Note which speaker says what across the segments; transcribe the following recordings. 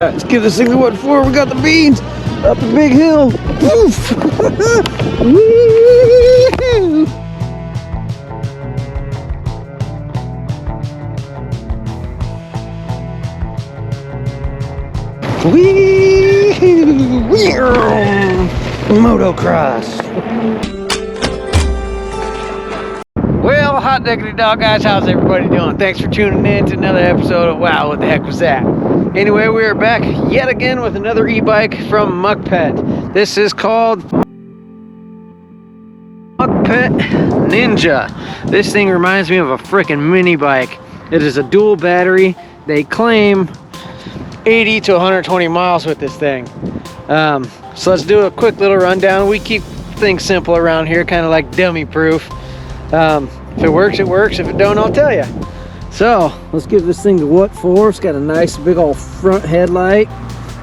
Speaker 1: Let's give this thing a what for. We got the beans up the big hill. Woof! Woo! Wee! Motocross. Well, hot diggity dog guys, how's everybody doing? Thanks for tuning in to another episode of Wow, what the heck was that? Anyway, we are back yet again with another e-bike from Mukkpet. This is called Mukkpet Ninja. This thing reminds me of a freaking mini bike. It is a dual battery. They claim 80 to 120 miles with this thing. So let's do a quick little rundown. We keep things simple around here, kind of like dummy proof. If it works, it works. If it don't, I'll tell you. So let's give this thing the what for. It's got a nice big old front headlight.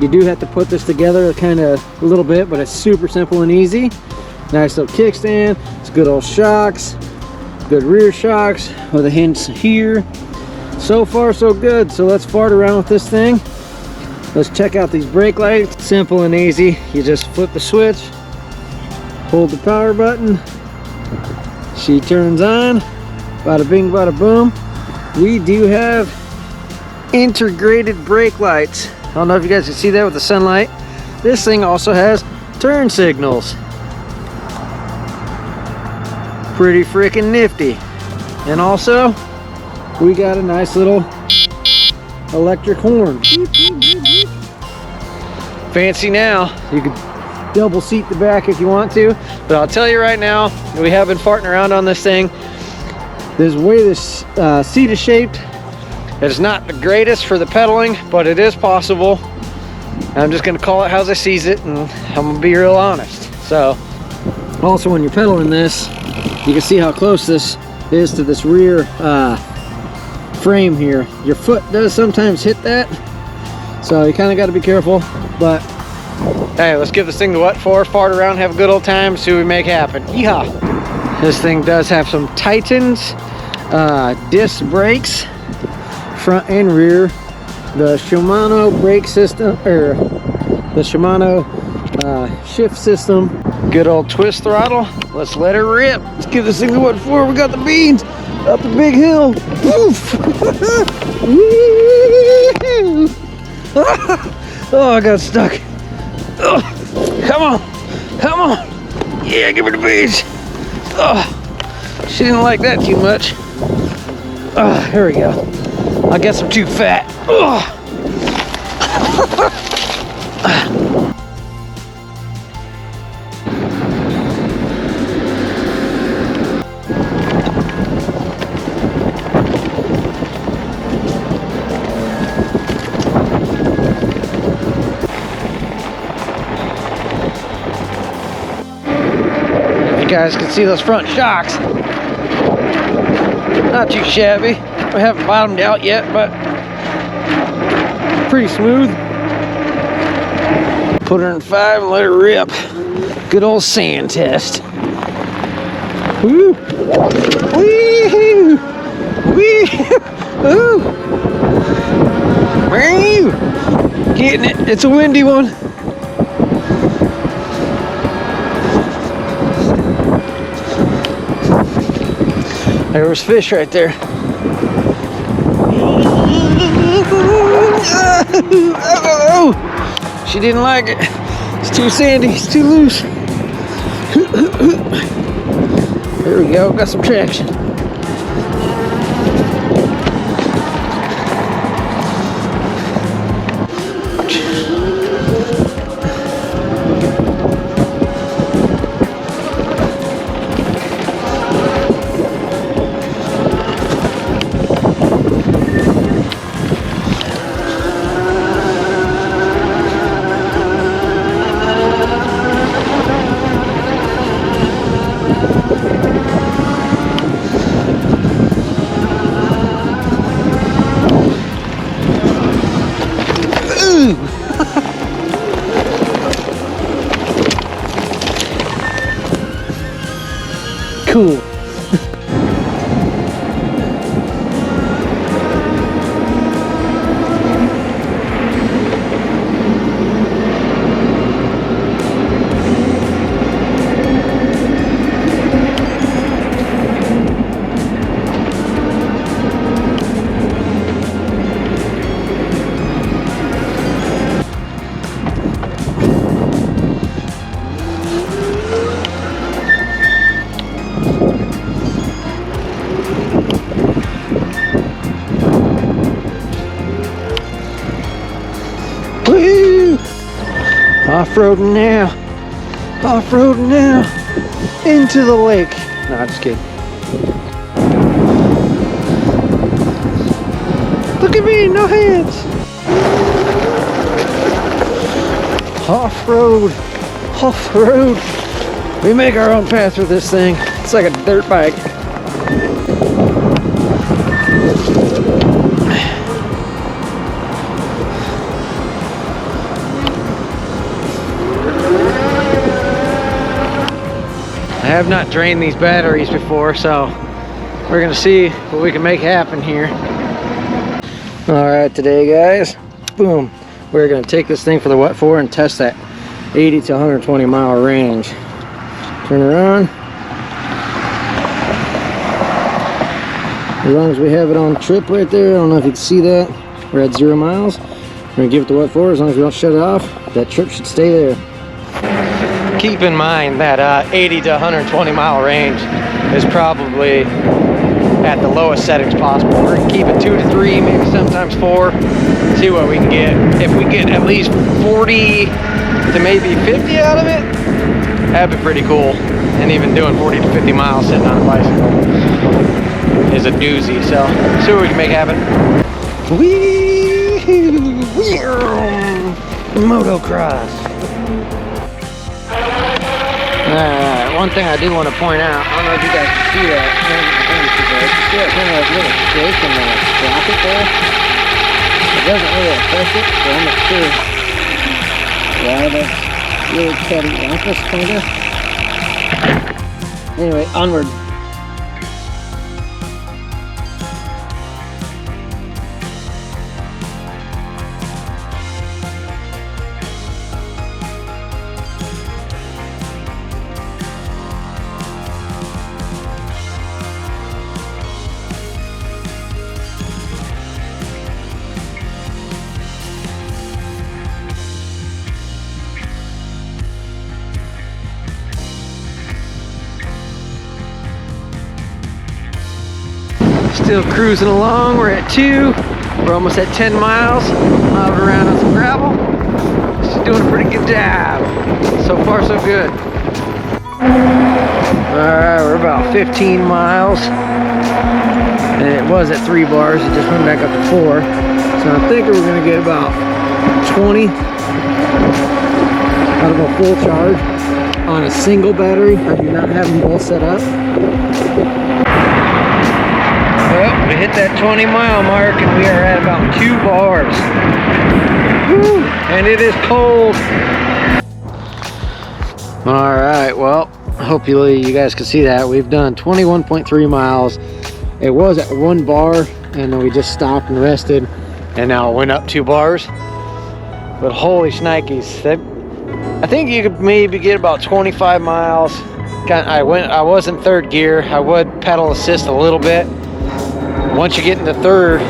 Speaker 1: You do have to put this together kind of a little bit, but it's super simple and easy. Nice little kickstand. It's good old shocks, good rear shocks with a hinge here. So far so good. So let's fart around with this thing. Let's check out these brake lights. Simple and easy. You just flip the switch, hold the power button, she turns on. Bada bing bada boom. We do have integrated brake lights. I don't know if you guys can see that with the sunlight. This thing also has turn signals. Pretty freaking nifty. And also, we got a nice little electric horn. Fancy now. You could double seat the back if you want to, but I'll tell you right now, we have been farting around on this thing. The way this seat is shaped, it's not the greatest for the pedaling, but it is possible. I'm just going to call it how I sees it, and I'm going to be real honest. So, also when you're pedaling this, you can see how close this is to this rear frame here. Your foot does sometimes hit that, so you kind of got to be careful. But hey, let's give this thing the what for, fart around, have a good old time, see what we make happen. Yeehaw! This thing does have some Titans disc brakes, front and rear. The Shimano brake system, or the Shimano shift system. Good old twist throttle. Let's let it rip. Let's give this thing the what for. We got the beans up the big hill. Woof! Oh, I got stuck. Oh, come on, come on. Yeah, give me the beans. Oh, she didn't like that too much. Oh, here we go. I guess I'm too fat. Oh. You guys can see those front shocks. Not too shabby. We haven't bottomed out yet, but pretty smooth. Put her in 5 and let her rip. Good old sand test. Woo! Wee! Wee! Woo! Woo! Getting it. It's a windy one. There was fish right there. Oh, she didn't like it. It's too sandy, it's too loose. There we go, got some traction. Cool. Woo! Off-roading now. Off-roading now. Into the lake. No, I'm just kidding. Look at me, no hands. Off-road. Off-road. We make our own path with this thing. It's like a dirt bike. I have not drained these batteries before, so we're gonna see what we can make happen here. All right, today guys, boom, we're gonna take this thing for the what for and test that 80 to 120 mile range. Turn her on. As long as we have it on trip right there, I don't know if you can see that, we're at 0 miles. We're gonna give it the what for. As long as we don't shut it off, that trip should stay there. Keep in mind that 80 to 120 mile range is probably at the lowest settings possible. We're gonna keep it 2 to 3, maybe sometimes 4. See what we can get. If we get at least 40 to maybe 50 out of it, that'd be pretty cool. And even doing 40 to 50 miles sitting on a bicycle is a doozy. So see what we can make happen. Wee! Motocross. Alright, one thing I do want to point out, I don't know if you guys can see that. You see that kind of little shake in the sprocket there? It doesn't really affect it, so I'm not sure why that's really cutting off this kind of. Anyway, onward. Still cruising along, we're at 2. We're almost at 10 miles. Moving around on some gravel. She's doing a pretty good job. So far, so good. Alright, we're about 15 miles. And it was at 3 bars, it just went back up to 4. So I'm thinking we're gonna get about 20 out of a full charge on a single battery. I do not have them both set up. Well, we hit that 20 mile mark and we are at about 2 bars. Woo! And it is cold. All right, well, hopefully you guys can see that. We've done 21.3 miles. It was at 1 bar and then we just stopped and rested and now it went up 2 bars. But holy shnikes, I think you could maybe get about 25 miles. I was in 3rd gear. I would pedal assist a little bit. Once you get into 3rd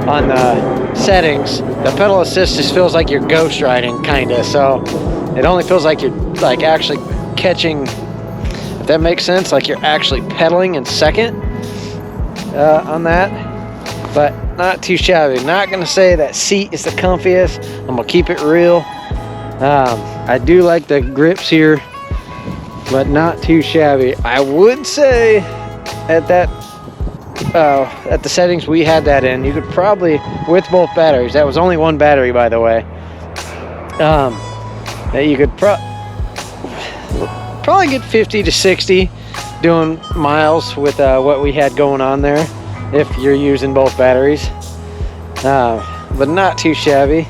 Speaker 1: on the settings, the pedal assist just feels like you're ghost riding, kinda. So it only feels like you're like actually catching, if that makes sense, like you're actually pedaling in 2nd on that. But not too shabby. Not gonna say that seat is the comfiest. I'm gonna keep it real. I do like the grips here, but not too shabby. I would say at the settings we had that in, you could probably, with both batteries, that was only 1 battery by the way, that you could probably get 50 to 60 doing miles with what we had going on there if you're using both batteries, but not too shabby.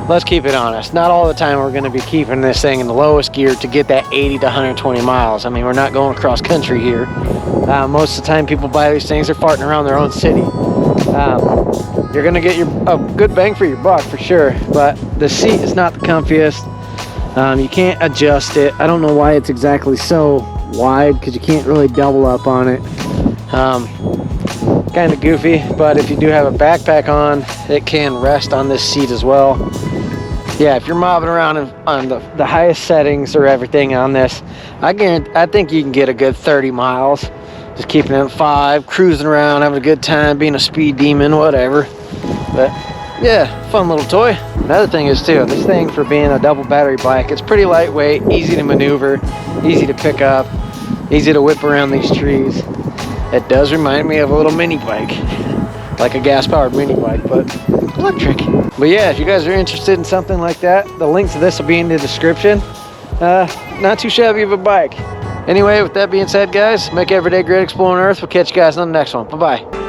Speaker 1: Let's keep it honest, not all the time we're going to be keeping this thing in the lowest gear to get that 80 to 120 miles. I mean, we're not going across country here. Most of the time people buy these things, they're farting around their own city. You're going to get a good bang for your buck for sure, but the seat is not the comfiest. You can't adjust it. I don't know why it's exactly so wide, because you can't really double up on it. Kind of goofy, but if you do have a backpack on, it can rest on this seat as well. Yeah, if you're mobbing around on the highest settings or everything on this, I think you can get a good 30 miles. Just keeping it at 5, cruising around, having a good time, being a speed demon, whatever. But yeah, fun little toy. Another thing is too, this thing for being a double battery bike, it's pretty lightweight, easy to maneuver, easy to pick up, easy to whip around these trees. It does remind me of a little mini bike, like a gas powered mini bike, but electric. But yeah, if you guys are interested in something like that, the link to this will be in the description. Not too shabby of a bike. Anyway, with that being said, guys, make every day great exploring Earth. We'll catch you guys on the next one. Bye-bye.